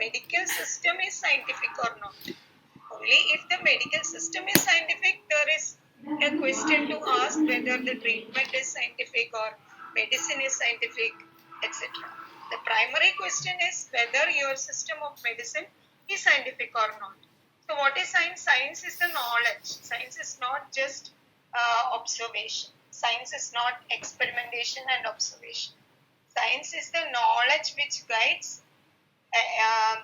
medical system is scientific or not. Only if the medical system is scientific, there is a question to ask whether the treatment is scientific or medicine is scientific, etc. The primary question is whether your system of medicine is scientific or not. So what is science? Science is the knowledge. Science is not just observation. Science is not experimentation and observation. Science is the knowledge which guides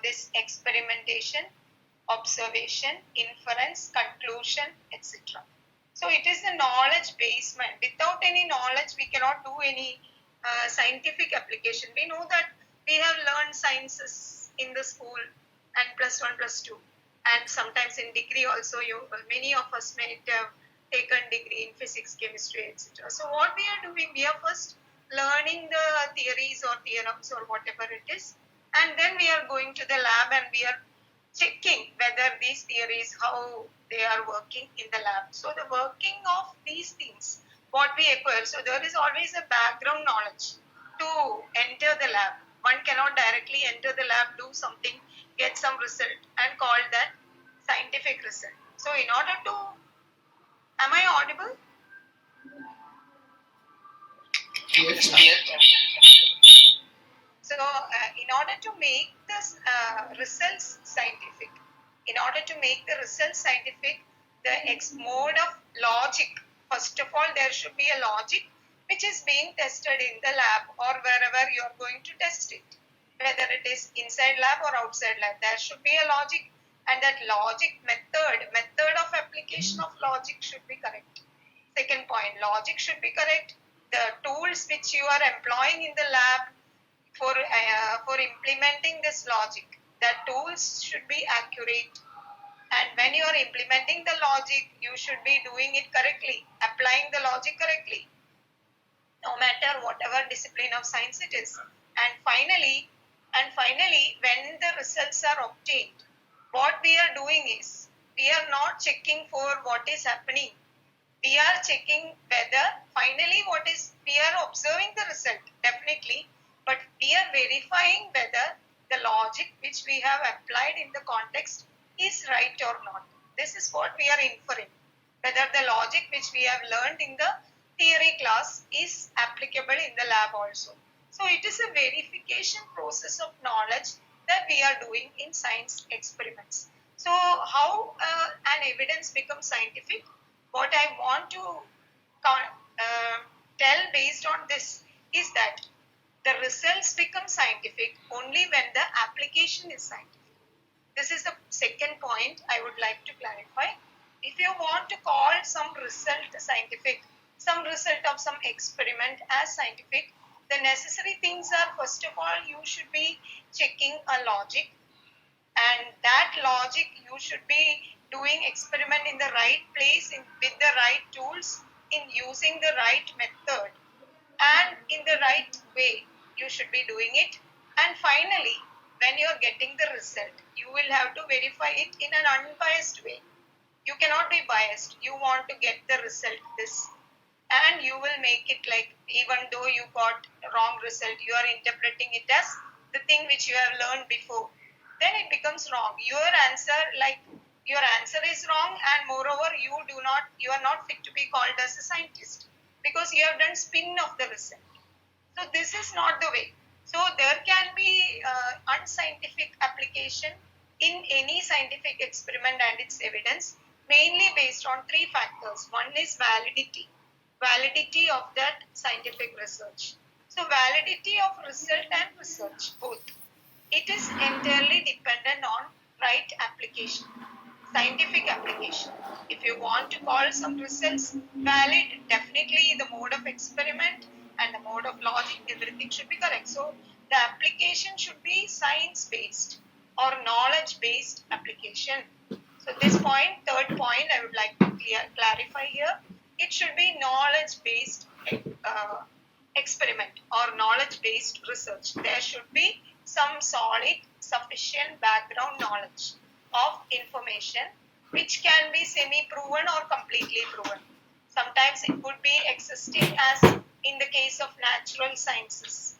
this experimentation, observation, inference, conclusion, etc. So it is the knowledge basement. Without any knowledge, we cannot do any scientific application. We know that we have learned sciences in the school and +1, +2, and sometimes in degree also. Many of us may have taken degree in physics, chemistry, etc. So what we are doing, we are first learning the theories or theorems or whatever it is, and then we are going to the lab and we are checking whether these theories, how they are working in the lab. So the working of these things, what we acquire, so there is always a background knowledge to enter the lab. One cannot directly enter the lab, do something, get some result and call that scientific result. So in order to, am I audible? Yes. So in order to make this results scientific, the mode of logic, first of all, there should be a logic which is being tested in the lab or wherever you are going to test it. Whether it is inside lab or outside lab, there should be a logic, and that logic method of application of logic should be correct. Second point, logic should be correct. The tools which you are employing in the lab for implementing this logic, the tools should be accurate. And when you are implementing the logic, you should be doing it correctly, applying the logic correctly, no matter whatever discipline of science it is. And finally, when the results are obtained, what we are doing is, we are not checking for what is happening. We are checking whether finally we are observing the result, definitely, but we are verifying whether the logic which we have applied in the context is right or not. This is what we are inferring, whether the logic which we have learned in the theory class is applicable in the lab also. So it is a verification process of knowledge that we are doing in science experiments. So how an evidence becomes scientific? What I want to tell based on this is that the results become scientific only when the application is scientific. This is the second point I would like to clarify. If you want to call some result scientific, some result of some experiment as scientific, the necessary things are, first of all, you should be checking a logic, and that logic you should be doing experiment in the right place, with the right tools, in using the right method, and in the right way you should be doing it. And finally, when you are getting the result, you will have to verify it in an unbiased way. You cannot be biased. You want to get the result this, and you will make it like, even though you got wrong result, you are interpreting it as the thing which you have learned before, then it becomes wrong. Your answer is wrong, and moreover you are not fit to be called as a scientist because you have done spin of the result. So this is not the way. So there can be unscientific application in any scientific experiment and its evidence, mainly based on three factors. One is validity of that scientific research. So validity of result and research, both, it is entirely dependent on right application, scientific application. If you want to call some results valid, definitely the mode of experiment and the mode of logic, everything should be correct. So the application should be science-based or knowledge-based application. So this point, third point, I would like to clarify here. It should be knowledge-based experiment or knowledge-based research. There should be some solid, sufficient background knowledge of information which can be semi-proven or completely proven. Sometimes it could be existing, as in the case of natural sciences.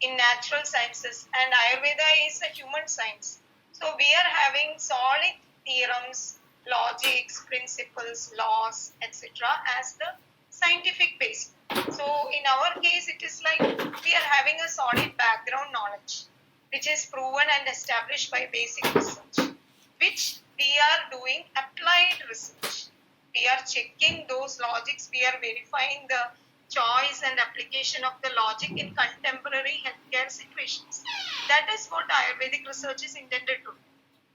In natural sciences, and Ayurveda is a human science. So we are having solid theorems, logics, principles, laws, etc. as the scientific base. So in our case, it is like we are having a solid background knowledge, which is proven and established by basic research, which we are doing applied research. We are checking those logics, we are verifying the choice and application of the logic in contemporary healthcare situations. That is what Ayurvedic research is intended to do.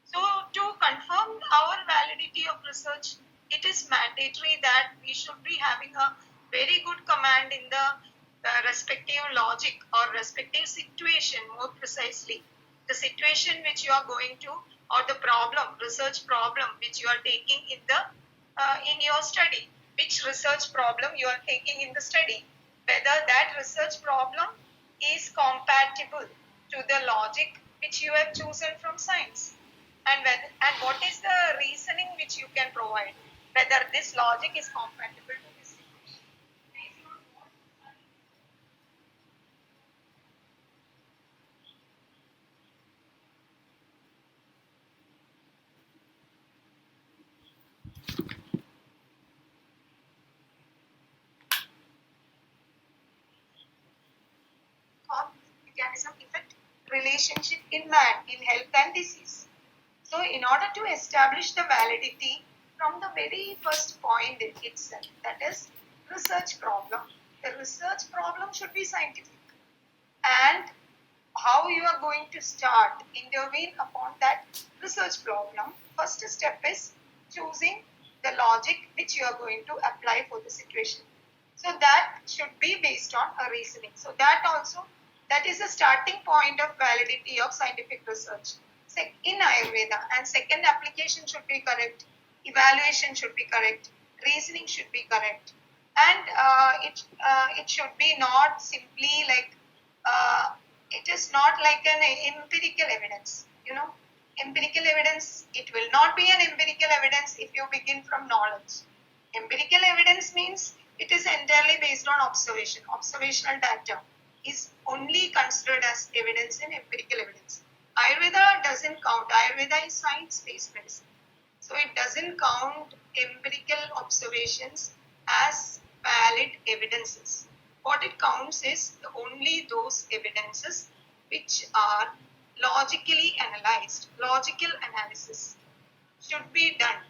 So, to confirm our validity of research, it is mandatory that we should be having a very good command in the respective logic or respective situation, more precisely. The situation which you are going to, or the problem, research problem which you are taking in your study, which research problem you are taking in the study, whether that research problem is compatible to the logic which you have chosen from science, and what is the reasoning which you can provide, whether this logic is compatible to this situation. Mechanism effect relationship in man in health and disease. So, in order to establish the validity from the very first point itself, that is research problem, the research problem should be scientific. And how you are going to start intervene upon that research problem, first step is choosing the logic which you are going to apply for the situation. So that should be based on a reasoning. So that is a starting point of validity of scientific research in Ayurveda. And second, application should be correct, evaluation should be correct, reasoning should be correct, and it should be not simply like it is not like an empirical evidence. Empirical evidence, it will not be an empirical evidence if you begin from knowledge. Empirical evidence means it is entirely based on observation. Observational data is only considered as evidence in empirical evidence. Ayurveda doesn't count. Ayurveda is science-based medicine. So it doesn't count empirical observations as valid evidences. What it counts is only those evidences which are logically analyzed. Logical analysis should be done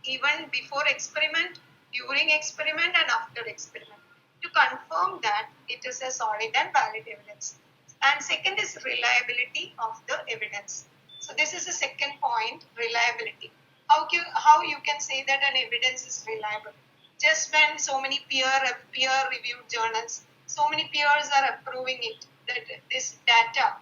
even before experiment, during experiment, and after experiment to confirm that it is a solid and valid evidence. And second is reliability of the evidence. So this is the second point, reliability. How you can say that an evidence is reliable? Just when so many peer-reviewed journals, so many peers are approving it, that this data,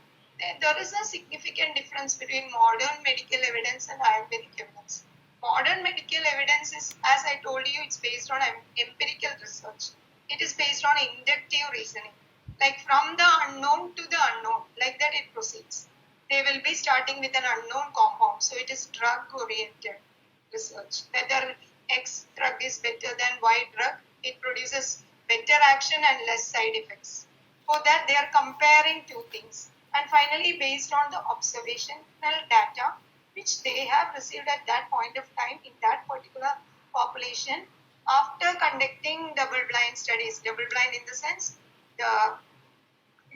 there is a significant difference between modern medical evidence and Ayurvedic evidence. Modern medical evidence is, as I told you, it's based on empirical research. It is based on inductive reasoning. Like from the unknown to the unknown, like that it proceeds. They will be starting with an unknown compound. So it is drug-oriented research. Whether X drug is better than Y drug, it produces better action and less side effects. For that, they are comparing two things. And finally, based on the observational data, which they have received at that point of time in that particular population, after conducting double-blind studies. Double-blind in the sense,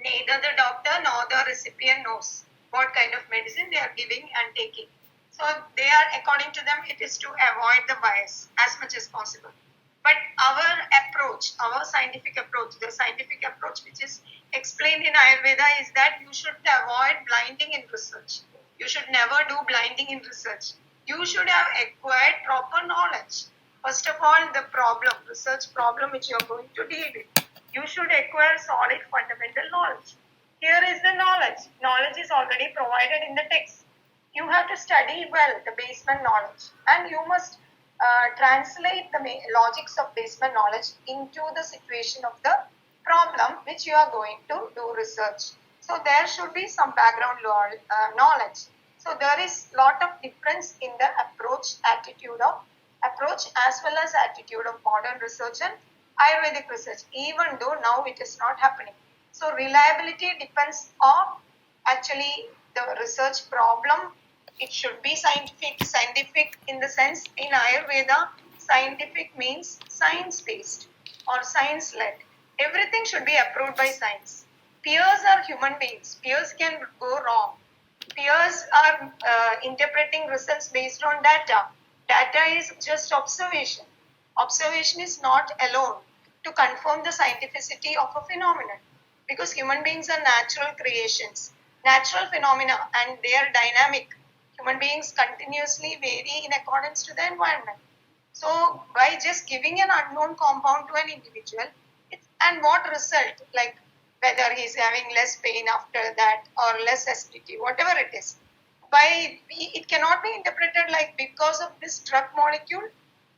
neither the doctor nor the recipient knows what kind of medicine they are giving and taking. So they are, according to them, it is to avoid the bias as much as possible. But our approach, our scientific approach, the scientific approach which is explained in Ayurveda is that you should avoid blinding in research. You should never do blinding in research. You should have acquired proper knowledge. First of all, the problem, research problem which you are going to deal with. You should acquire solid fundamental knowledge. Here is the knowledge. Knowledge is already provided in the text. You have to study well the basement knowledge, and you must translate the logics of basement knowledge into the situation of the problem which you are going to do research. So there should be some background knowledge. So there is lot of difference in the approach as well as attitude of modern research and Ayurvedic research, even though now it is not happening. So reliability depends on actually the research problem It should be scientific. Scientific in the sense, in Ayurveda, scientific means science-based or science-led. Everything should be approved by science. Peers are human beings. Peers can go wrong. Peers are interpreting results based on data. Data is just observation. Observation is not alone to confirm the scientificity of a phenomenon, because human beings are natural creations, natural phenomena, and they are dynamic. Human beings continuously vary in accordance to the environment. So by just giving an unknown compound to an individual, and what result, like whether he's having less pain after that or less acidity, whatever it is, it cannot be interpreted like because of this drug molecule,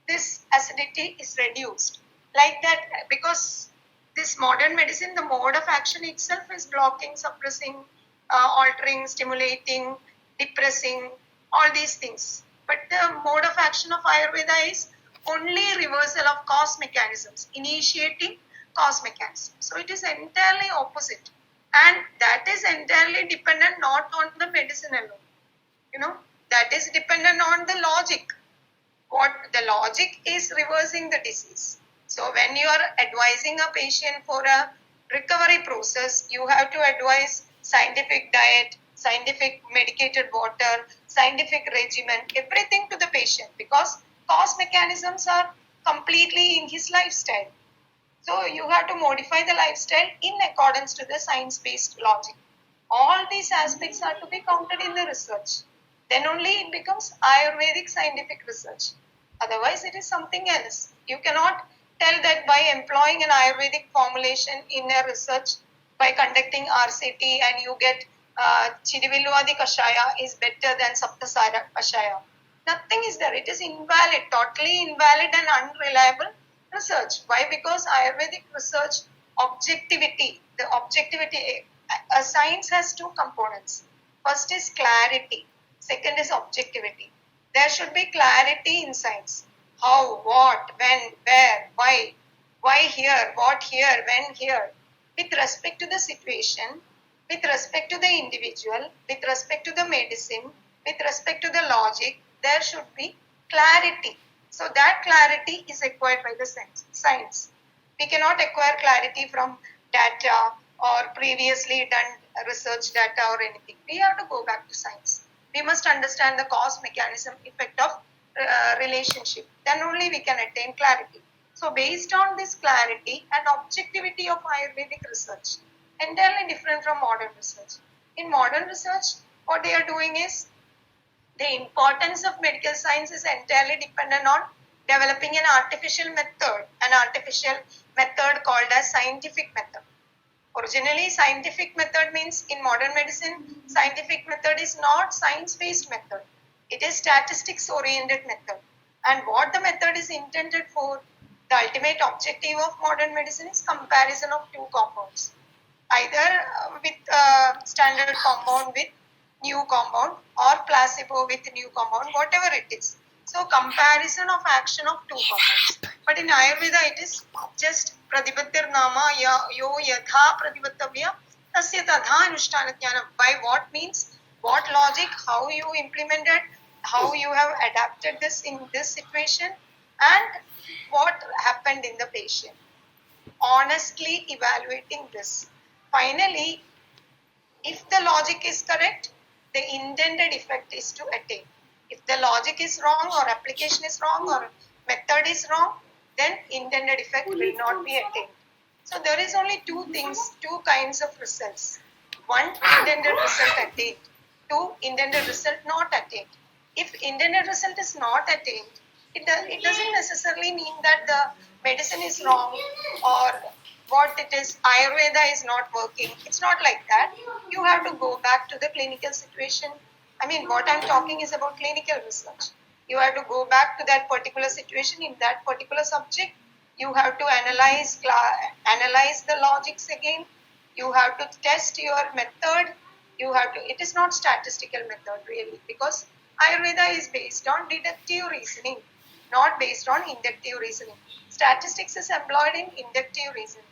this acidity is reduced. Like that, because this modern medicine, the mode of action itself is blocking, suppressing, altering, stimulating, depressing, all these things. But the mode of action of Ayurveda is only reversal of cause mechanisms, initiating cause mechanisms. So it is entirely opposite. And that is entirely dependent not on the medicine alone. That is dependent on the logic. What the logic is reversing the disease. So when you are advising a patient for a recovery process, you have to advise scientific diet, scientific medicated water, scientific regimen, everything to the patient, because cause mechanisms are completely in his lifestyle. So you have to modify the lifestyle in accordance to the science-based logic. All these aspects are to be counted in the research. Then only it becomes Ayurvedic scientific research. Otherwise, it is something else. You cannot tell that by employing an Ayurvedic formulation in a research, by conducting RCT, and you get Chidivilluadi Kashaya is better than Saptasara Kashaya. Nothing is there. It is invalid, totally invalid and unreliable research. Why? Because Ayurvedic research, objectivity, science has two components. First is clarity, second is objectivity. There should be clarity in science. How, what, when, where, why here, what here, when here, with respect to the situation, with respect to the individual, with respect to the medicine, with respect to the logic, there should be clarity. So that clarity is acquired by the science. We cannot acquire clarity from data or previously done research data or anything. We have to go back to science. We must understand the cause mechanism effect of relationship. Then only we can attain clarity. So based on this clarity and objectivity of Ayurvedic research, entirely different from modern research. In modern research, what they are doing is, the importance of medical science is entirely dependent on developing an artificial method called as scientific method. Originally, scientific method means, in modern medicine, scientific method is not science-based method. It is statistics-oriented method. And what the method is intended for, the ultimate objective of modern medicine is comparison of two compounds. Either with standard compound with new compound, or placebo with new compound, whatever it is. So comparison of action of two compounds. But in Ayurveda, it is just pratipattir nama yo yatha pratipattavya tasya tadha anushtana jnanam. By what means, what logic, how you implemented, how you have adapted this in this situation, and what happened in the patient. Honestly evaluating this. Finally, if the logic is correct, the intended effect is to attain. If the logic is wrong, or application is wrong, or method is wrong, then intended effect will not be attained. So there is only two kinds of results. One, intended result attained. Two, intended result not attained. If intended result is not attained, it doesn't necessarily mean that the medicine is wrong, or what it is, Ayurveda is not working. It's not like that. You have to go back to the clinical situation. I mean, what I'm talking is about clinical research. You have to go back to that particular situation in that particular subject. You have to analyze the logics again. You have to test your method. It is not statistical method really, because Ayurveda is based on deductive reasoning, not based on inductive reasoning. Statistics is employed in inductive reasoning.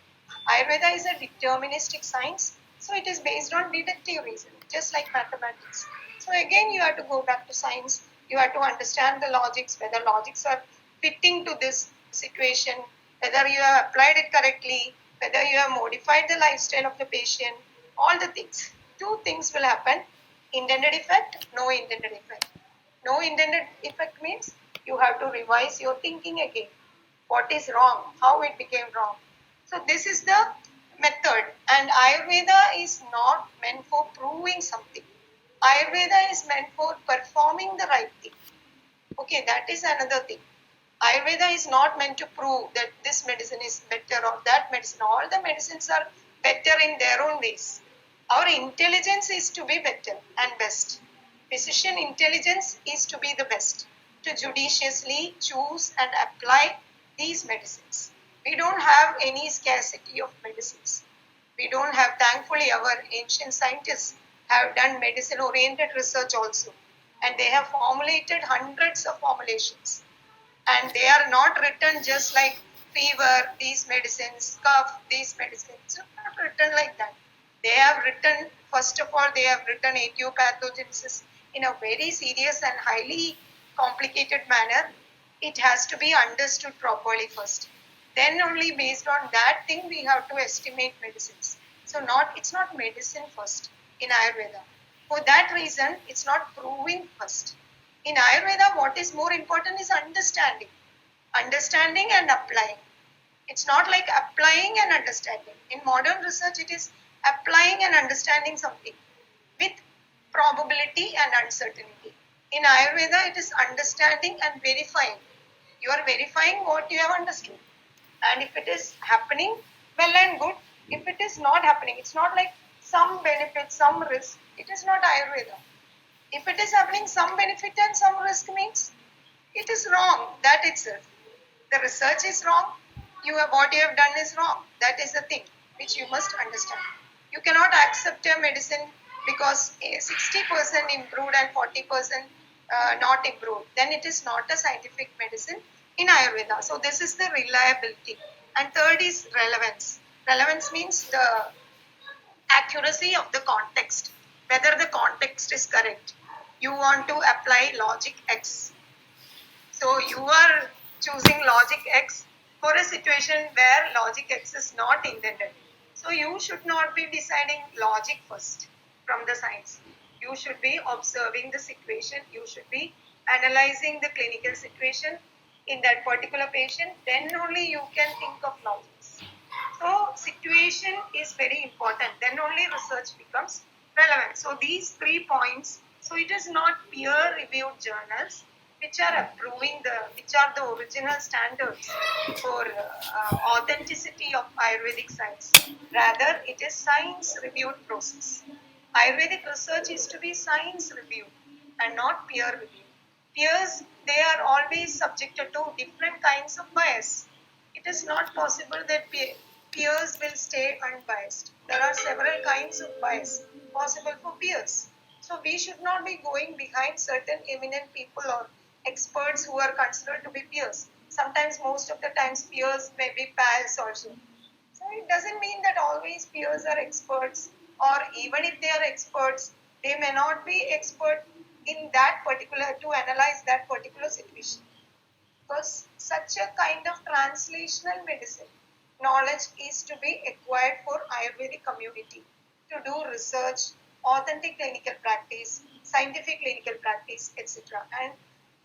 Ayurveda is a deterministic science. So it is based on deductive reasoning, just like mathematics. So again, you have to go back to science. You have to understand the logics, whether logics are fitting to this situation, whether you have applied it correctly, whether you have modified the lifestyle of the patient, all the things. Two things will happen: intended effect, no intended effect. No intended effect means you have to revise your thinking again. What is wrong? How it became wrong? So this is the method, and Ayurveda is not meant for proving something. Ayurveda is meant for performing the right thing. Okay, that is another thing. Ayurveda is not meant to prove that this medicine is better or that medicine. All the medicines are better in their own ways. Our intelligence is to be better and best. Physician intelligence is to be the best, to judiciously choose and apply these medicines. We don't have any scarcity of medicines. We don't have, thankfully, our ancient scientists have done medicine oriented research also, and they have formulated hundreds of formulations, and they are not written just like fever, these medicines, cough, these medicines. It's not written like that. They have written, first of all, they have written etiopathogenesis in a very serious and highly complicated manner. It has to be understood properly first. Then only based on that thing we have to estimate medicines. So it's not medicine first in Ayurveda. For that reason, it's not proving first. In Ayurveda, what is more important is understanding. Understanding and applying. It's not like applying and understanding. In modern research, it is applying and understanding something with probability and uncertainty. In Ayurveda, it is understanding and verifying. You are verifying what you have understood. And if it is happening, well and good. If it is not happening, it's not like some benefit, some risk. It is not Ayurveda. If it is happening, some benefit and some risk means it is wrong, that itself. The research is wrong. What you have done is wrong. That is the thing which you must understand. You cannot accept a medicine because 60% improved and 40% not improved. Then it is not a scientific medicine in Ayurveda. So this is the reliability. And third is relevance. Relevance means the accuracy of the context, whether the context is correct. You want to apply logic X. So you are choosing logic X for a situation where logic X is not intended. So you should not be deciding logic first from the science. You should be observing the situation. You should be analyzing the clinical situation in that particular patient. Then only you can think of logics. So situation is very important. Then only research becomes relevant. So these 3 points. So it is not peer-reviewed journals which are which are the original standards for authenticity of Ayurvedic science. Rather, it is science-reviewed process. Ayurvedic research is to be science-reviewed and not peer-reviewed. Peers, they are always subjected to different kinds of bias. It is not possible that peers will stay unbiased. There are several kinds of bias possible for peers. So we should not be going behind certain eminent people or experts who are considered to be peers. Sometimes, most of the times, peers may be pals also. So it doesn't mean that always peers are experts, or even if they are experts, they may not be expert in that particular, to analyze that particular situation. Because such a kind of translational medicine knowledge is to be acquired for Ayurvedic community to do research, authentic clinical practice, scientific clinical practice, etc. And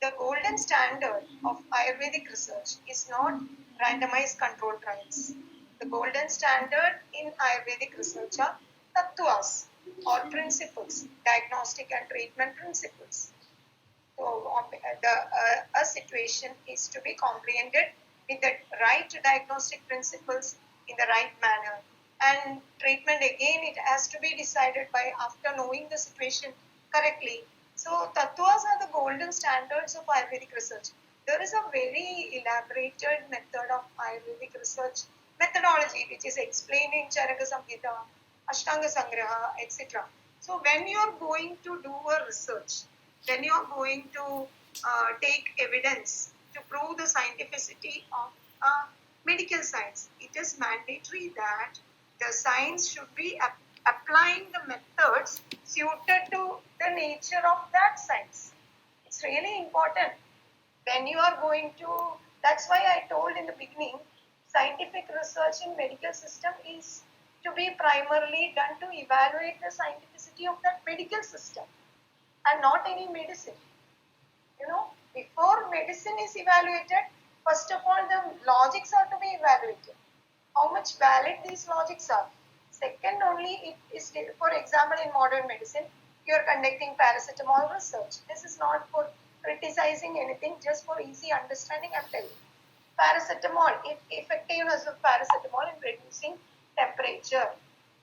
the golden standard of Ayurvedic research is not randomized controlled trials. The golden standard in Ayurvedic research are tattvas or principles, diagnostic and treatment principles. So a situation is to be comprehended with the right diagnostic principles in the right manner. And treatment, again, it has to be decided by after knowing the situation correctly. So tattvas are the golden standards of Ayurvedic research. There is a very elaborated method of Ayurvedic research methodology which is explained in Charaka Samhita, Ashtanga Sangraha, etc. So when you are going to do a research, then you are going to take evidence to prove the scientificity of medical science. It is mandatory that the science should be applying the methods suited to the nature of that science. It's really important when you are going to, that's why I told in the beginning, scientific research in medical system is to be primarily done to evaluate the scientificity of that medical system and not any medicine. Before medicine is evaluated, first of all, the logics are to be evaluated. How much valid these logics are. Second, only it is, for example, in modern medicine, you are conducting paracetamol research. This is not for criticizing anything, just for easy understanding, I'm telling you. Paracetamol, effectiveness of paracetamol in reducing temperature.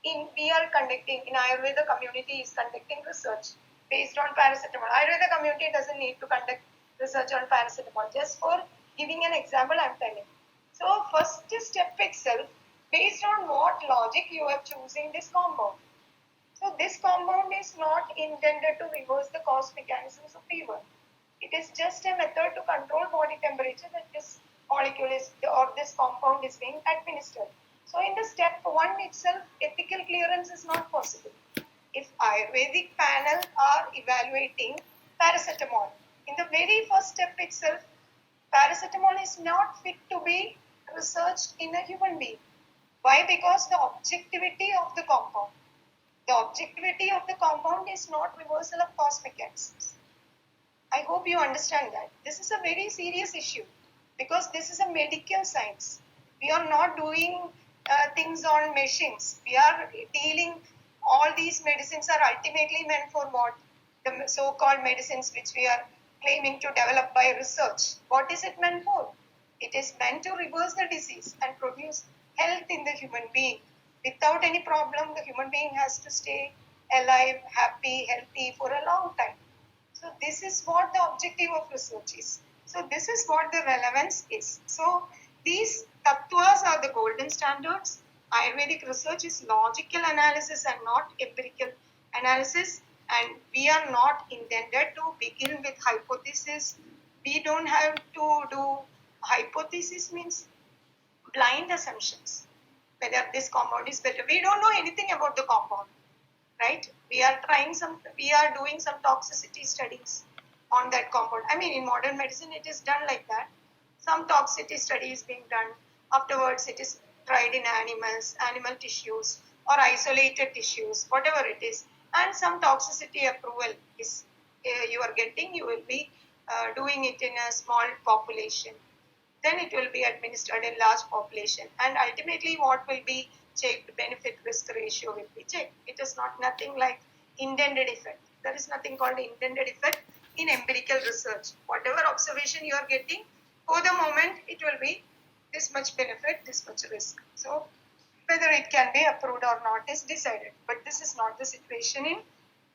We are conducting, in Ayurveda community is conducting research based on paracetamol. Ayurveda community doesn't need to conduct research on paracetamol. Just for giving an example, I'm telling. So first step itself, based on what logic you are choosing this compound. So this compound is not intended to reverse the cause mechanisms of fever. It is just a method to control body temperature that this molecule is, or this compound is being administered. So in the step 1 itself, ethical clearance is not possible. If Ayurvedic panel are evaluating paracetamol, in the very first step itself, paracetamol is not fit to be researched in a human being. Why? Because the objectivity of the compound. The objectivity of the compound is not reversal of cause mechanisms. I hope you understand that. This is a very serious issue because this is a medical science. We are not doing things on machines. We are dealing, all these medicines are ultimately meant for what? The so-called medicines which we are claiming to develop by research. What is it meant for? It is meant to reverse the disease and produce health in the human being. Without any problem, the human being has to stay alive, happy, healthy for a long time. So this is what the objective of research is. So this is what the relevance is. So these tattvas are the golden standards. Ayurvedic research is logical analysis and not empirical analysis. And we are not intended to begin with hypothesis. We don't have to do hypothesis, means blind assumptions. Whether this compound is better. We don't know anything about the compound, right? We are doing some toxicity studies on that compound. I mean, in modern medicine, it is done like that. Some toxicity study is being done. Afterwards, it is tried in animals, animal tissues, or isolated tissues, whatever it is. And some toxicity approval is you are getting. You will be doing it in a small population. Then it will be administered in large population. And ultimately, what will be checked, benefit risk ratio will be checked. It is not nothing like intended effect. There is nothing called intended effect in empirical research. Whatever observation you are getting, for the moment, it will be this much benefit, this much risk. So whether it can be approved or not is decided. But this is not the situation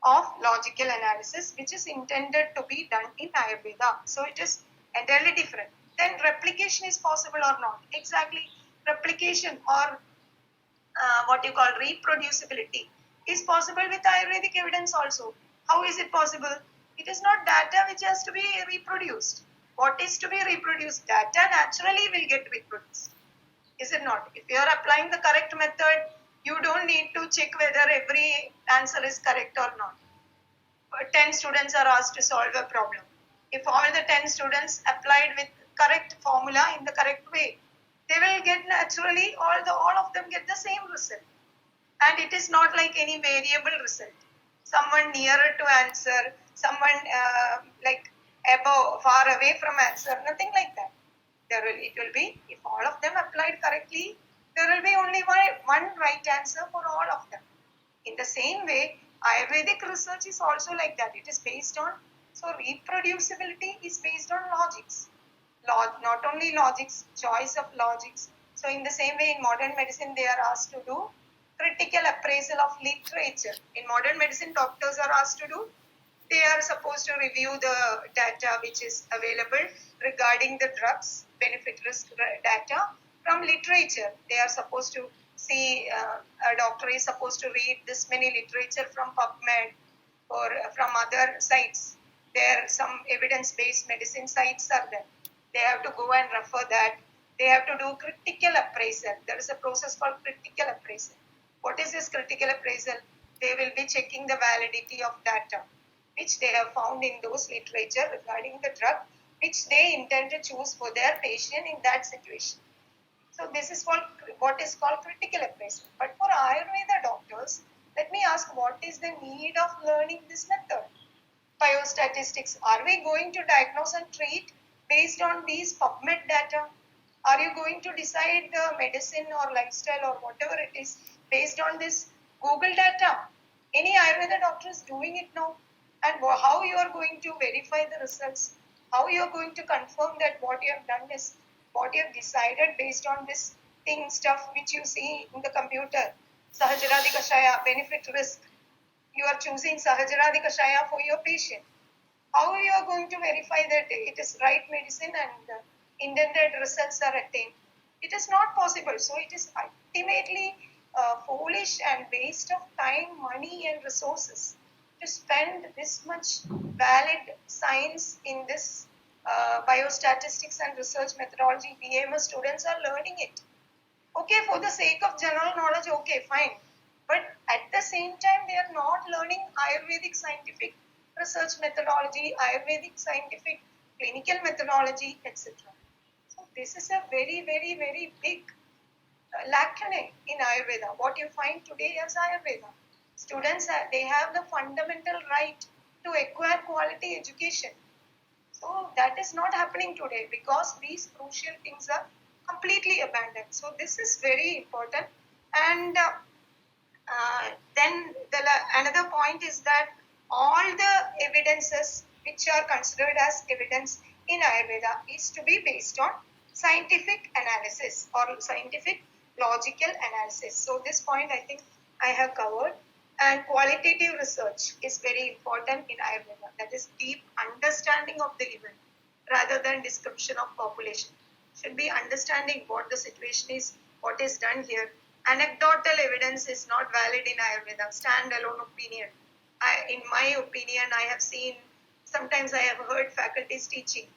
of logical analysis, which is intended to be done in Ayurveda. So it is entirely different. Then replication is possible or not? Exactly. Replication or what you call reproducibility is possible with Ayurvedic evidence also. How is it possible? It is not data which has to be reproduced. What is to be reproduced? Data naturally will get reproduced. Is it not? If you are applying the correct method, you don't need to check whether every answer is correct or not. 10 students are asked to solve a problem. If all the 10 students applied with correct formula in the correct way, they will get naturally, all of them get the same result. And it is not like any variable result. Someone nearer to answer, someone like above, far away from answer, nothing like that. It will be, if all of them applied correctly, there will be only one right answer for all of them. In the same way, Ayurvedic research is also like that. It is based on, so reproducibility is based on logics. Not only logics, choice of logics. So in the same way, in modern medicine, they are asked to do critical appraisal of literature. In modern medicine, doctors are asked to do, they are supposed to review the data which is available regarding the drugs, benefit risk data from literature. They are supposed to see, a doctor is supposed to read this many literature from PubMed or from other sites. There are some evidence-based medicine sites are there. They have to go and refer that. They have to do critical appraisal. There is a process called critical appraisal. What is this critical appraisal? They will be checking the validity of data which they have found in those literature regarding the drug which they intend to choose for their patient in that situation. So this is what is called critical appraisal. But for Ayurveda doctors, let me ask, what is the need of learning this method? Biostatistics. Are we going to diagnose and treat based on these PubMed data? Are you going to decide the medicine or lifestyle or whatever it is based on this Google data? Any Ayurveda doctor is doing it now. And how you are going to verify the results? How you are going to confirm that what you have done is what you have decided based on this thing stuff which you see in the computer? Sahajradi Kashaya, benefit risk. You are choosing Sahajradi Kashaya for your patient. How you are going to verify that it is right medicine and the intended results are attained? It is not possible. So it is ultimately foolish and waste of time, money, and resources to spend this much valid science in this biostatistics and research methodology. BAMS students are learning it. Okay, for the sake of general knowledge, okay, fine. But at the same time, they are not learning Ayurvedic scientific research methodology, Ayurvedic scientific clinical methodology, etc. So this is a very, very, very big lacune in Ayurveda. What you find today as Ayurveda. Students, they have the fundamental right to acquire quality education. So that is not happening today because these crucial things are completely abandoned. So this is very important. And then another point is that all the evidences which are considered as evidence in Ayurveda is to be based on scientific analysis or scientific logical analysis. So this point I think I have covered. And qualitative research is very important in Ayurveda. That is deep understanding of the event rather than description of population. Should be understanding what the situation is, what is done here. Anecdotal evidence is not valid in Ayurveda. Standalone opinion. In my opinion, I have seen, sometimes I have heard faculties teaching.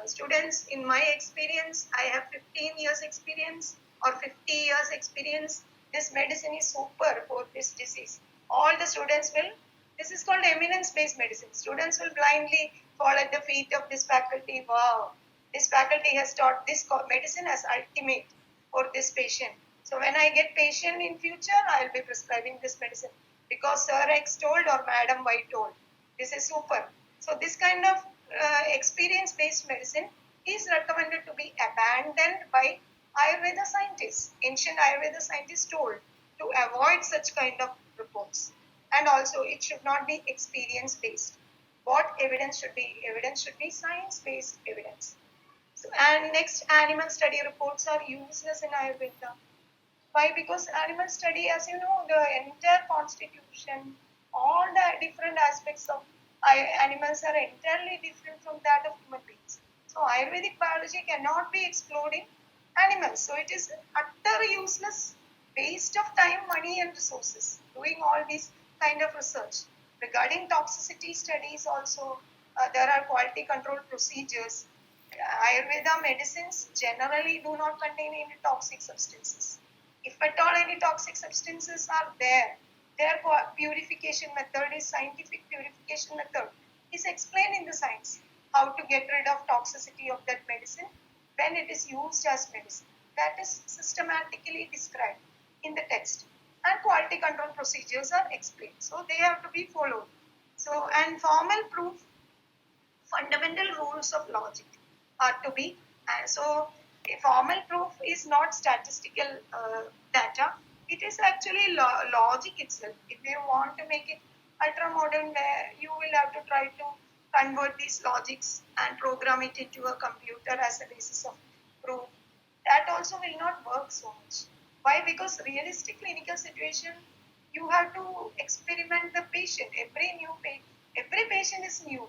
Students, in my experience, I have 15 years experience or 50 years experience. This medicine is super for this disease. All the students will, this is called eminence-based medicine. Students will blindly fall at the feet of this faculty. Wow, this faculty has taught this medicine as ultimate for this patient. So when I get patient in future, I will be prescribing this medicine because Sir X told or Madam Y told. This is super. So this kind of experience-based medicine is recommended to be abandoned by Ayurveda scientists. Ancient Ayurveda scientists told to avoid such kind of reports. And also it should not be experience-based. What evidence should be? Evidence should be science-based evidence. So, and next, animal study reports are useless in Ayurveda. Why? Because animal study, as you know, the entire constitution, all the different aspects of animals are entirely different from that of human beings. So Ayurvedic biology cannot be explored in animals. So it is utter useless waste of time, money and resources doing all these kind of research. Regarding toxicity studies also, there are quality control procedures. Ayurveda medicines generally do not contain any toxic substances. If at all any toxic substances are there, their purification method is scientific purification method is explained in the science. How to get rid of toxicity of that medicine when it is used as medicine. That is systematically described in the text. And quality control procedures are explained. So they have to be followed. So, and formal proof, fundamental rules of logic are to be. So a formal proof is not statistical data. It is actually logic itself. If you want to make it ultra modern, you will have to try to convert these logics and program it into a computer as a basis of proof. That also will not work so much. Why? Because realistic clinical situation, you have to experiment the patient. Every patient is new.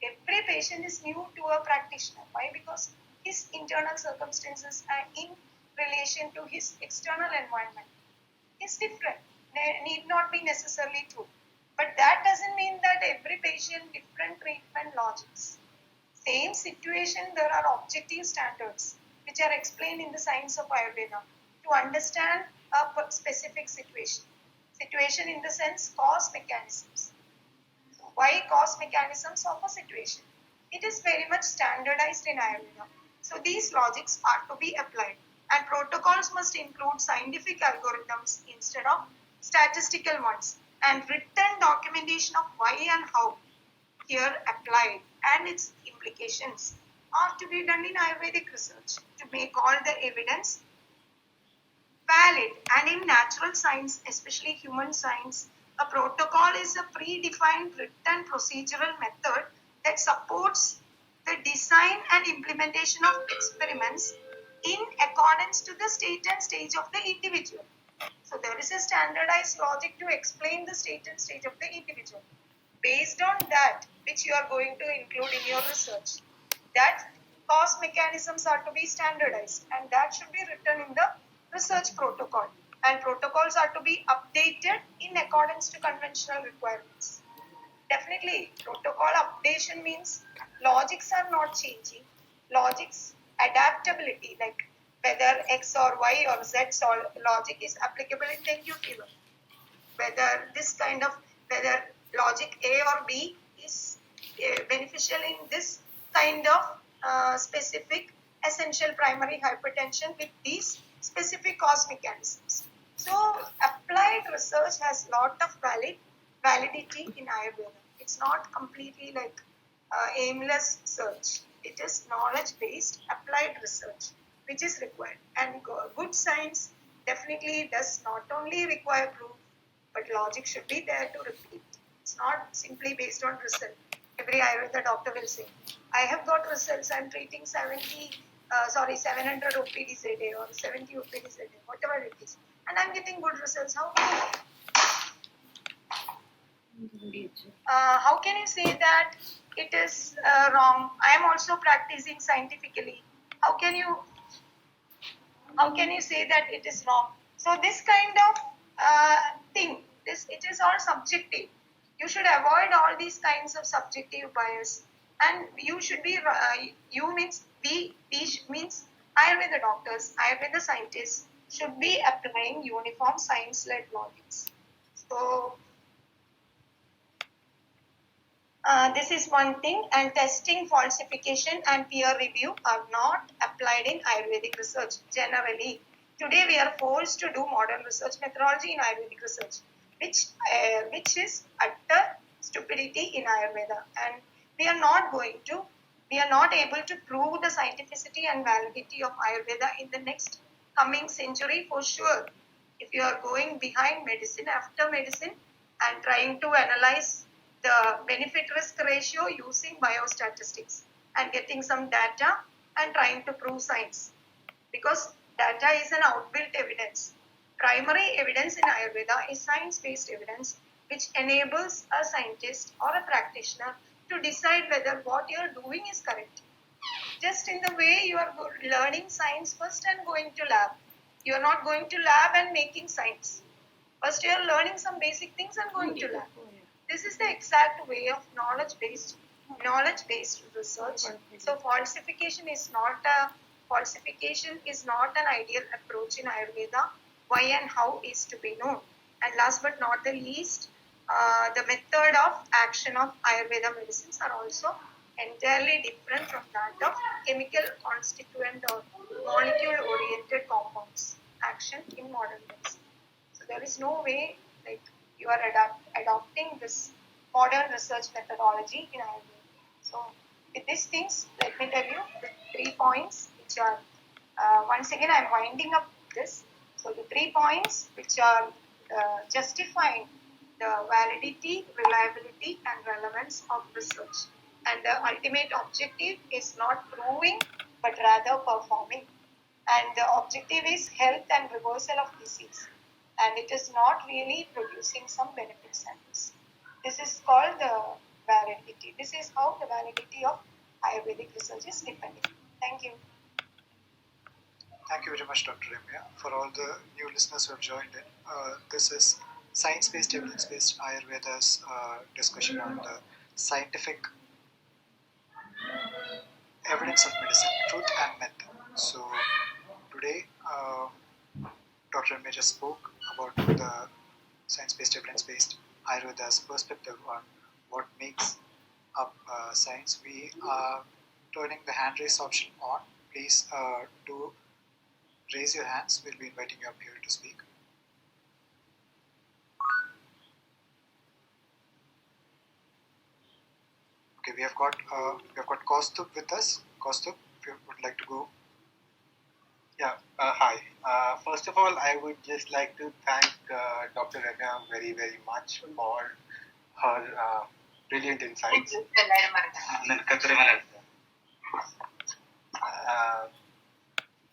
Every patient is new to a practitioner. Why? Because his internal circumstances are in relation to his external environment is different. They need not be necessarily true. But that doesn't mean that every patient different treatment logics. Same situation, there are objective standards which are explained in the science of Ayurveda. To understand a specific situation. Situation in the sense cause mechanisms. Why cause mechanisms of a situation? It is very much standardized in Ayurveda. So these logics are to be applied, and protocols must include scientific algorithms instead of statistical ones, and written documentation of why and how here applied and its implications are to be done in Ayurvedic research to make all the evidence valid. And in natural science, especially human science, a protocol is a predefined written procedural method that supports the design and implementation of experiments in accordance to the state and stage of the individual. So there is a standardized logic to explain the state and stage of the individual. Based on that, which you are going to include in your research, that cause mechanisms are to be standardized, and that should be written in the research protocol, and protocols are to be updated in accordance to conventional requirements. Definitely, protocol updation means logics are not changing. Logics adaptability, like whether X or Y or Z logic is applicable in dengue fever. Whether this kind of, whether logic A or B is beneficial in this kind of specific essential primary hypertension with these specific cause mechanisms. So applied research has lot of validity in Ayurveda. It's not completely like aimless search. It is knowledge-based applied research which is required. And good science definitely does not only require proof, but logic should be there to repeat. It's not simply based on result. Every Ayurveda doctor will say, I have got results, I'm treating 700 OPDs a day or 70 OPDs a day, whatever it is, and I'm getting good results. How can you say that it is wrong? I am also practicing scientifically. How can you say that it is wrong? So this kind of thing, it is all subjective. You should avoid all these kinds of subjective bias, and you should be you means we means Ayurveda doctors, Ayurveda scientists should be applying uniform science-led logics. So this is one thing, and testing, falsification and peer review are not applied in Ayurvedic research generally. Today we are forced to do modern research methodology in Ayurvedic research, which is utter stupidity in Ayurveda, and we are not able to prove the scientificity and validity of Ayurveda in the next coming century for sure. If you are going behind medicine after medicine and trying to analyze the benefit risk ratio using biostatistics and getting some data and trying to prove science, because data is an outbuilt evidence. Primary evidence in Ayurveda is science-based evidence which enables a scientist or a practitioner to decide whether what you are doing is correct. Just in the way you are learning science first and going to lab. You are not going to lab and making science. First you are learning some basic things and going to lab. This is the exact way of knowledge-based research. So falsification is not an ideal approach in Ayurveda. Why and how is to be known. And last but not the least, the method of action of Ayurveda medicines are also entirely different from that of chemical constituent or molecule-oriented compounds action in modern medicine. So there is no way like you are adopting this modern research methodology in Ayurveda. So with these things, let me tell you the 3 points which are, once again I am winding up this. So the 3 points which are justifying the validity, reliability and relevance of research. And the ultimate objective is not proving but rather performing. And the objective is health and reversal of disease. And it is not really producing some benefit samples. This is called the validity. This is how the validity of Ayurvedic research is depending. Thank you. Thank you very much, Dr. Ramya. For all the new listeners who have joined in, this is Science-Based, Evidence-Based Ayurveda's discussion on the scientific evidence of medicine, truth and myth. So today, Dr. Ramya just spoke about the science-based, evidence-based Ayurveda's perspective on what makes up science. We are turning the hand raise option on. Please do raise your hands. We'll be inviting you up here to speak. Okay, we have got Kaustubh with us. Kaustubh, if you would like to go. Yeah, hi. First of all, I would just like to thank Dr. Ramya very, very much for her brilliant insights.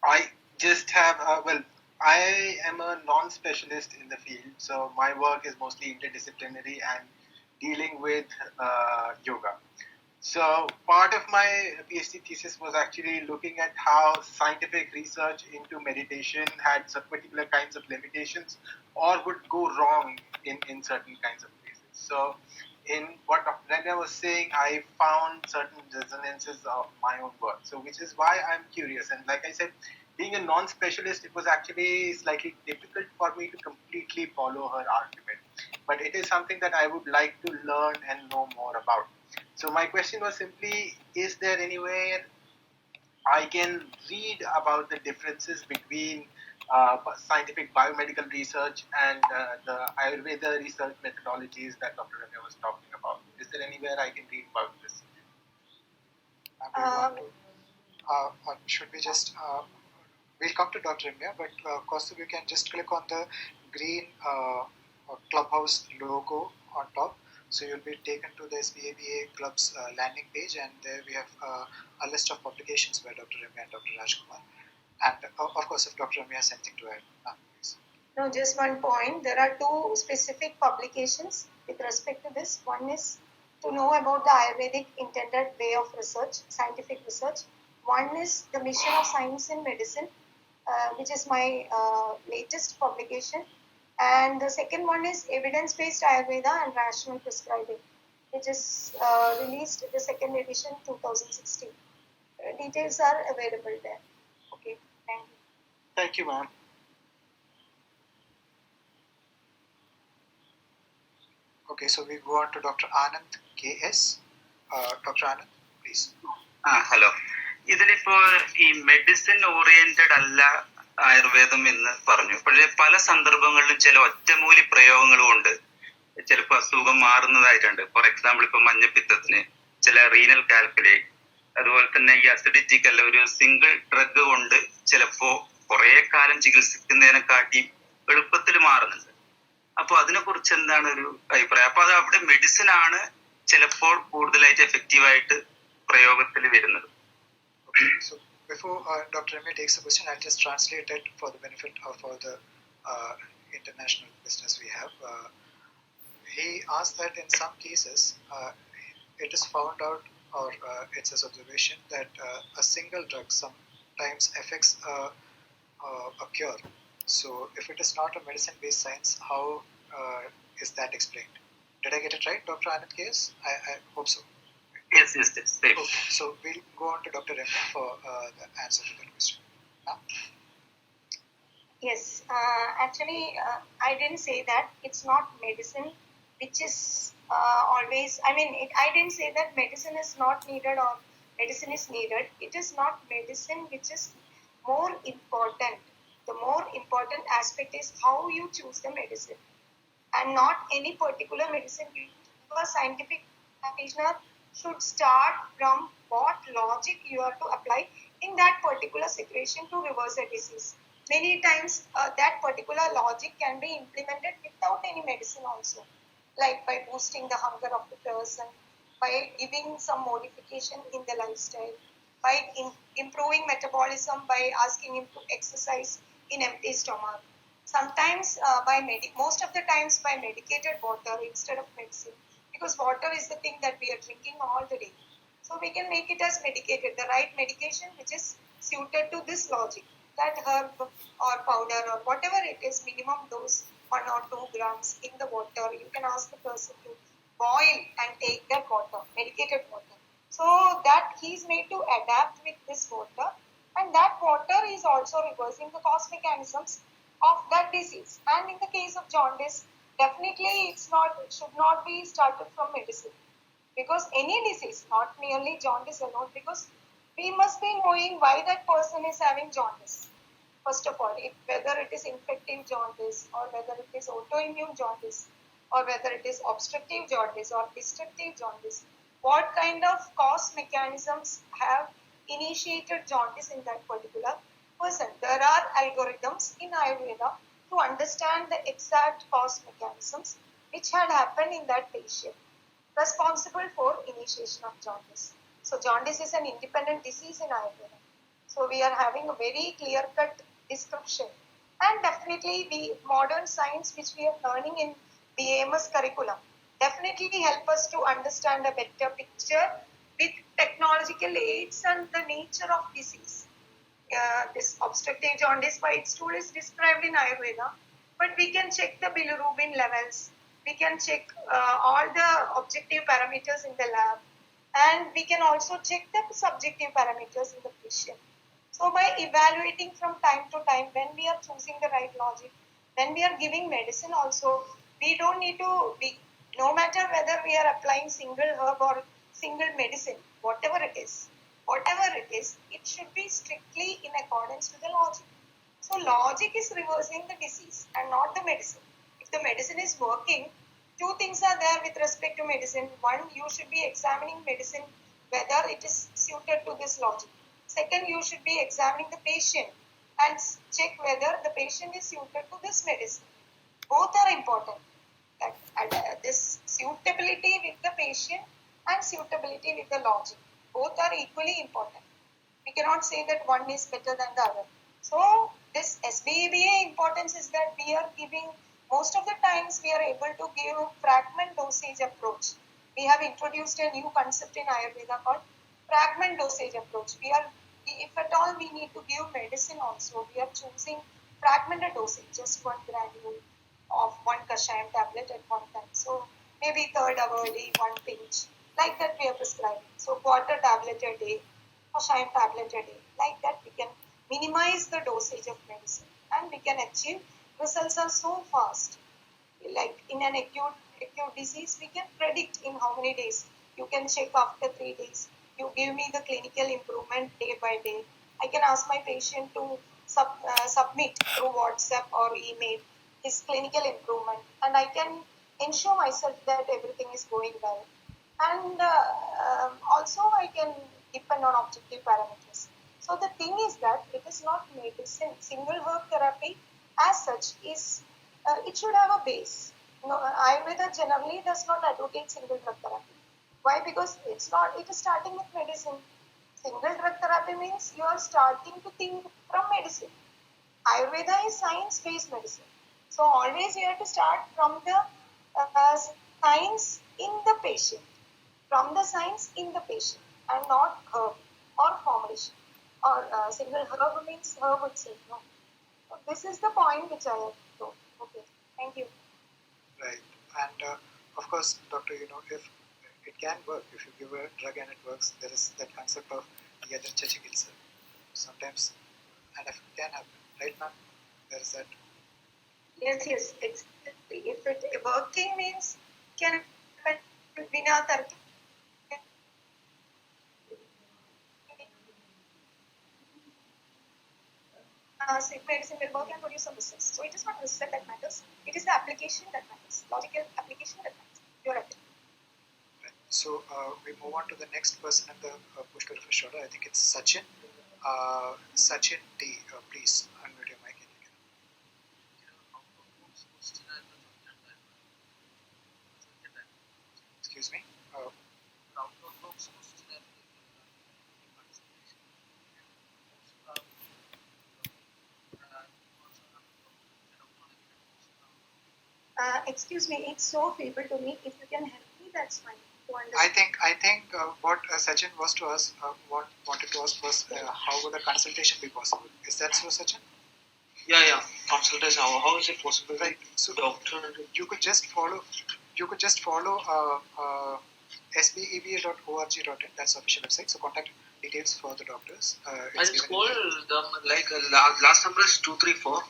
I just have, I am a non-specialist in the field, so my work is mostly interdisciplinary and dealing with yoga. So part of my PhD thesis was actually looking at how scientific research into meditation had some particular kinds of limitations or would go wrong in certain kinds of cases. So in what Dr. Ramya was saying, I found certain resonances of my own work. So which is why I'm curious. And like I said, being a non-specialist, it was actually slightly difficult for me to completely follow her argument. But it is something that I would like to learn and know more about. So my question was simply, is there anywhere I can read about the differences between scientific biomedical research and the Ayurveda research methodologies that Dr. Ramya was talking about? Is there anywhere I can read about this? Should we just... we'll come to Dr. Ramya, but Kaustubh, you can just click on the green clubhouse logo on top. So you'll be taken to the SBABA Club's landing page, and there we have a list of publications by Dr. Ramya and Dr. Rajkumar. And of course, if Dr. Ramya has anything to add, please. No, just one point. There are two specific publications with respect to this. One is to know about the Ayurvedic intended way of research, scientific research. One is the Mission of Science in Medicine, which is my latest publication. And the second one is Evidence-Based Ayurveda and Rational Prescribing, which is released the second edition 2016. Details are available there. Okay, thank you. Thank you, ma'am. Okay, so we go on to Dr. Anand KS. Dr. Anand, please. Hello. ഇതിലിപ്പോ ഈ medicine oriented അല്ല ആയുർവേദം എന്ന് പറഞ്ഞു. പക്ഷേ പല സന്ദർഭങ്ങളിലും ചില ഒറ്റമൂലി പ്രയോഗങ്ങളും ഉണ്ട്. ചിലപ്പോൾ അസുഖം മാറുന്നതായിട്ടുണ്ട്. ഫോർ എക്സാമ്പിൾ ഇപ്പൊ മഞ്ഞപ്പിത്തത്തിന് ചില റീനൽ കാൽക്കുലേറ്റ്, അതുപോലെ തന്നെ ഈ അസിഡിറ്റിക്ക് അല്ല ഒരു സിംഗിൾ ഡ്രഗ് കൊണ്ട് ചിലപ്പോ കുറെ കാലം ചികിത്സിക്കുന്നതിനെക്കാട്ടി എളുപ്പത്തിൽ മാറുന്നുണ്ട്. അപ്പൊ അതിനെ കുറിച്ച് എന്താണ് ഒരു അഭിപ്രായം? അപ്പൊ അത് അവിടെ മെഡിസിൻ ആണ് ചിലപ്പോൾ കൂടുതലായിട്ട് എഫക്റ്റീവായിട്ട് പ്രയോഗത്തിൽ വരുന്നത്. So before Dr. Ramya takes the question, I'll just translate it for the benefit of all the international listeners we have. He asked that in some cases, it is found out, or it's his observation, that a single drug sometimes affects a cure. So if it is not a medicine-based science, how is that explained? Did I get it right, Dr. Anand K.S.? I hope so. Yes. Okay, so we'll go on to Dr. Ramya for the answer to that question. Yes, actually, I didn't say that it's not medicine, which is always, I didn't say that medicine is not needed or medicine is needed. It is not medicine which is more important. The more important aspect is how you choose the medicine, and not any particular medicine. A scientific practitioner should start from what logic you have to apply in that particular situation to reverse a disease. Many times that particular logic can be implemented without any medicine also, like by boosting the hunger of the person, by giving some modification in the lifestyle, by improving metabolism, by asking him to exercise in empty stomach. Sometimes most of the times by medicated water instead of medicine, because water is the thing that we are drinking all the day. So we can make it as medicated, the right medication which is suited to this logic. That herb or powder or whatever it is, minimum dose 1 or 2 grams in the water. You can ask the person to boil and take that water, medicated water. So that he is made to adapt with this water, and that water is also reversing the cause mechanisms of that disease. And in the case of jaundice, definitely should not be started from medicine, because any disease, not merely jaundice alone, because we must be knowing why that person is having jaundice. First of all, whether it is infective jaundice, or whether it is autoimmune jaundice, or whether it is obstructive jaundice or destructive jaundice, what kind of cause mechanisms have initiated jaundice in that particular person. There are algorithms in Ayurveda to understand the exact cause mechanisms which had happened in that patient responsible for initiation of jaundice. So jaundice is an independent disease in Ayurveda. So we are having a very clear-cut description. And definitely modern science which we are learning in the AMS curriculum definitely help us to understand a better picture with technological aids and the nature of disease. This obstructive jaundice by its tool is described in Ayurveda, but we can check the bilirubin levels, we can check all the objective parameters in the lab, and we can also check the subjective parameters in the patient. So by evaluating from time to time, when we are choosing the right logic, when we are giving medicine also, we don't need to be, no matter whether we are applying single herb or single medicine, whatever it is, it should be strictly in accordance with the logic. So logic is reversing the disease and not the medicine. If the medicine is working, two things are there with respect to medicine. One, you should be examining medicine whether it is suited to this logic. Second, you should be examining the patient and check whether the patient is suited to this medicine. Both are important. This suitability with the patient and suitability with the logic, both are equally important. We cannot say that one is better than the other. So this SBABA importance is that we are giving, most of the times we are able to give fragment dosage approach. We have introduced a new concept in Ayurveda called fragment dosage approach. If at all we need to give medicine also, we are choosing fragmented dosage, just 1 granule of 1 kashayam tablet at one time. So maybe third hourly, 1 pinch, like that we are prescribing. So quarter tablet a day, kashayam tablet a day, like that we can minimize the dosage of medicine and we can achieve results are so fast. Like in an acute disease, we can predict in how many days. You can check after 3 days. You give me the clinical improvement day by day. I can ask my patient to submit through WhatsApp or email his clinical improvement, and I can ensure myself that everything is going well. And also I can depend on objective parameters. So the thing is that it is not medicine. Single herb therapy as such is, it should have a base. Ayurveda generally does not advocate single drug therapy. Why? Because it is starting with medicine. Single drug therapy means you are starting to think from medicine. Ayurveda is science-based medicine. So always you have to start from the science in the patient. From the science in the patient and not herb or formulation. Or single herb means herb itself. No. This is the point which I have told. Okay, thank you. Right. And of course, doctor, if it can work, if you give a drug and it works, there is that concept of yadricha chikitsa. Sometimes, and if it can happen, right, ma'am? There is that. Yes, exactly. If it working means can happen vina therapy. Medicine will work and produce some results. So it is not result that matters. It is the application that matters. Logical application that matters. You're right. So we move on to the next person in the push to refresh order. I think it's Sachin. Sachin D. Please unmute your mic. Excuse me. Excuse me, it's so feeble to me. If you can help me, that's fine. I think what Sachin was to us, wanted to ask was how would a consultation be possible? Is that so, Sachin? Yeah. Consultation. How is it possible? Right. So doctor, you could just follow sbeba.org.in. That's the official website. So contact details for the doctors. I just called them like last number is 234.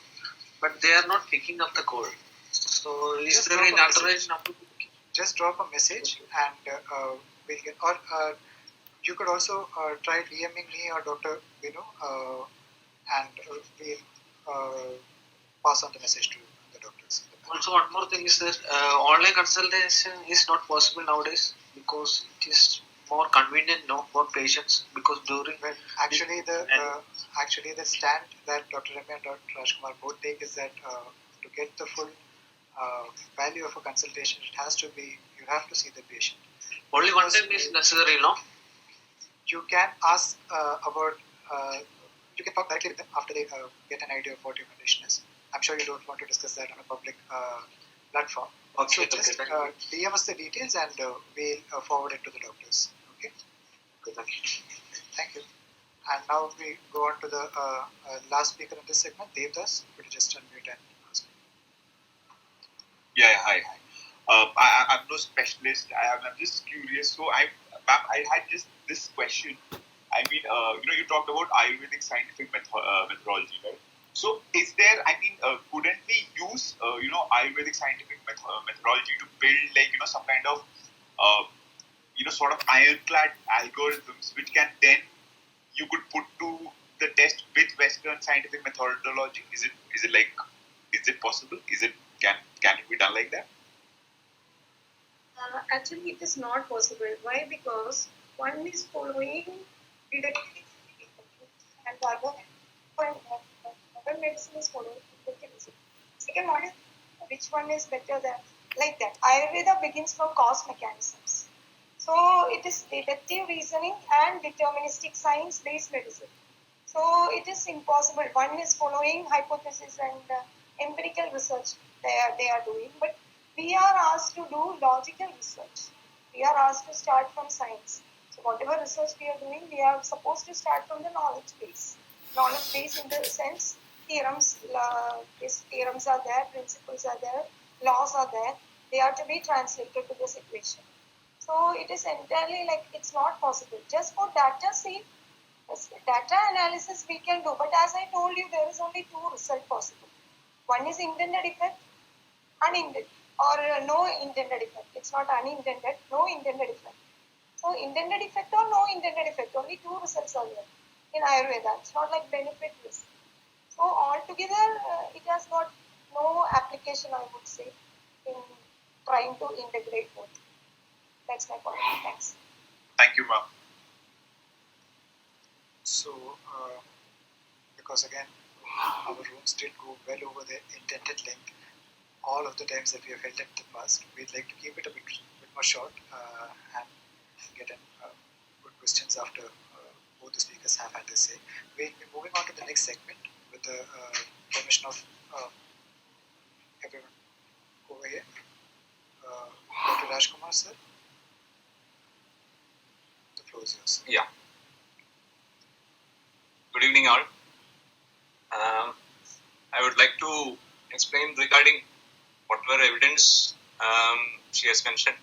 but they are not picking up the call. So is Just there drop any a message. alternative number? Just drop a message and we'll get, or you could also try DMing me or Dr. Vinu and we'll pass on the message to the doctors. Also, one more thing is that online consultation is not possible nowadays because it is more convenient now for patients because during Well, actually the stand that Dr. Remy and Dr. Rajkumar both take is that to get the full value of a consultation, it has to be, you have to see the patient. only one time is necessary, no? You can ask about, you can talk directly with them after they get an idea of what your condition is. I'm sure you don't want to discuss that on a public platform. Okay, So just thank you. DM us the details and we'll forward it to the doctors. Okay? Okay, thank you. Thank you. And now we go on to the last speaker in this segment, Devdas. Could you just unmute and ask? Yeah, hi. I'm no specialist. I'm just curious. So I had just this question. I mean, you talked about Ayurvedic scientific methodology, right? So is there? I mean, couldn't we use Ayurvedic scientific methodology to build some kind of sort of ironclad algorithms which can then you could put to the test with Western scientific methodology? Is it possible? Can it be done like that? Actually, it is not possible. Why? Because one is following deductive and the other modern medicine is following deductivism. Second one is which one is better than like that. Ayurveda begins from cause mechanisms. So it is deductive reasoning and deterministic science-based medicine. So it is impossible. One is following hypothesis and empirical research they are doing, but we are asked to do logical research. We are asked to start from science. So whatever research we are doing, we are supposed to start from the knowledge base. Knowledge base in the sense theorems are there, principles are there, laws are there. They are to be translated to this equation. So it is entirely like it's not possible. Just for data sake, data analysis we can do. But as I told you, there is only two results possible. One is intended effect, unintended, or no intended effect. It's not unintended, no intended effect. So intended effect or no intended effect, only two results are there in Ayurveda. It's not like benefit risk. So altogether, it has got no application, I would say, in trying to integrate both. That's my point. Thanks. Thank you, ma'am. So, because again, our rooms did go well over the intended length, all of the times that we have held it in the past, we'd like to keep it a bit more short and get in good questions after both the speakers have had their say. We'll be moving on to the next segment with the permission of everyone over here. Dr. Rajkumar, sir, the floor is yours. Yeah. Good evening, all. I would like to explain regarding whatever evidence she has mentioned.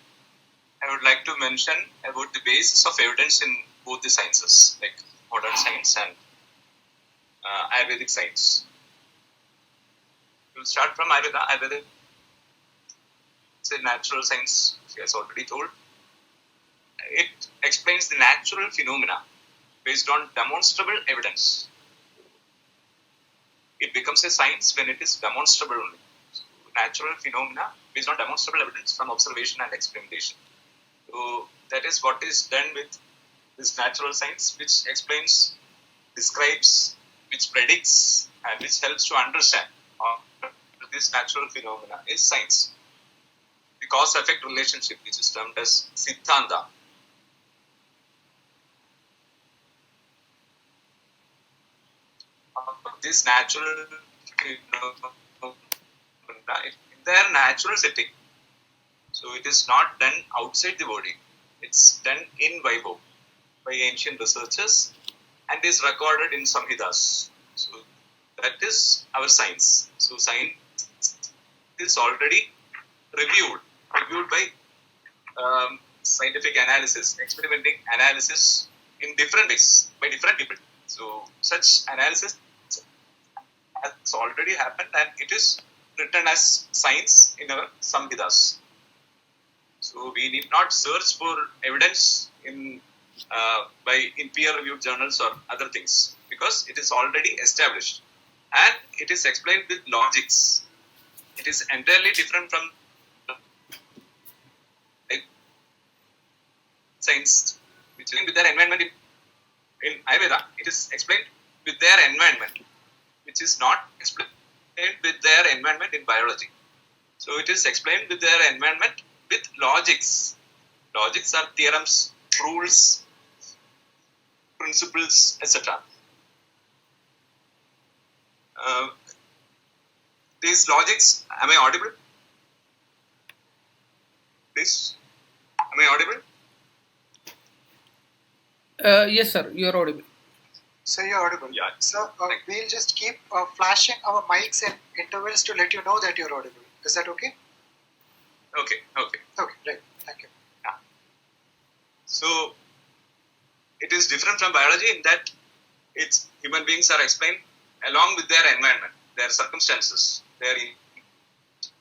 I would like to mention about the basis of evidence in both the sciences, like modern science and Ayurvedic science. We'll start from Ayurveda. Ayurveda is a natural science, she has already told. It explains the natural phenomena based on demonstrable evidence. It becomes a science when it is demonstrable only. So, natural phenomena based on demonstrable evidence from observation and experimentation. So that is what is done with this natural science, which explains, describes, which predicts, and which helps to understand this natural phenomena is science. The cause-effect relationship, which is termed as Siddhanta. This natural phenomena in their natural setting. So it is not done outside the body. It's done in vivo by ancient researchers and is recorded in Samhitas. So that is our science. So science is already reviewed by scientific analysis, experimenting analysis in different ways by different people. So such analysis has already happened and it is written as science in our Samhidas. So we need not search for evidence in peer-reviewed journals or other things, because it is already established and it is explained with logics. It is entirely different from science, which is with their environment in Ayurveda. It is explained with their environment, which is not explained with their environment in biology. So it is explained with their environment with logics. Logics are theorems, rules, principles, etc. These logics, am I audible? Please, am I audible? Yes, sir, you are audible. So you're audible. Yeah. So we'll just keep flashing our mics in intervals to let you know that you're audible. Is that okay? Okay. Okay, right. Thank you. So it is different from biology in that its human beings are explained along with their environment, their circumstances, their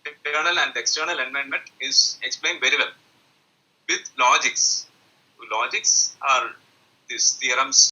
internal and external environment is explained very well with logics. Logics are these theorems,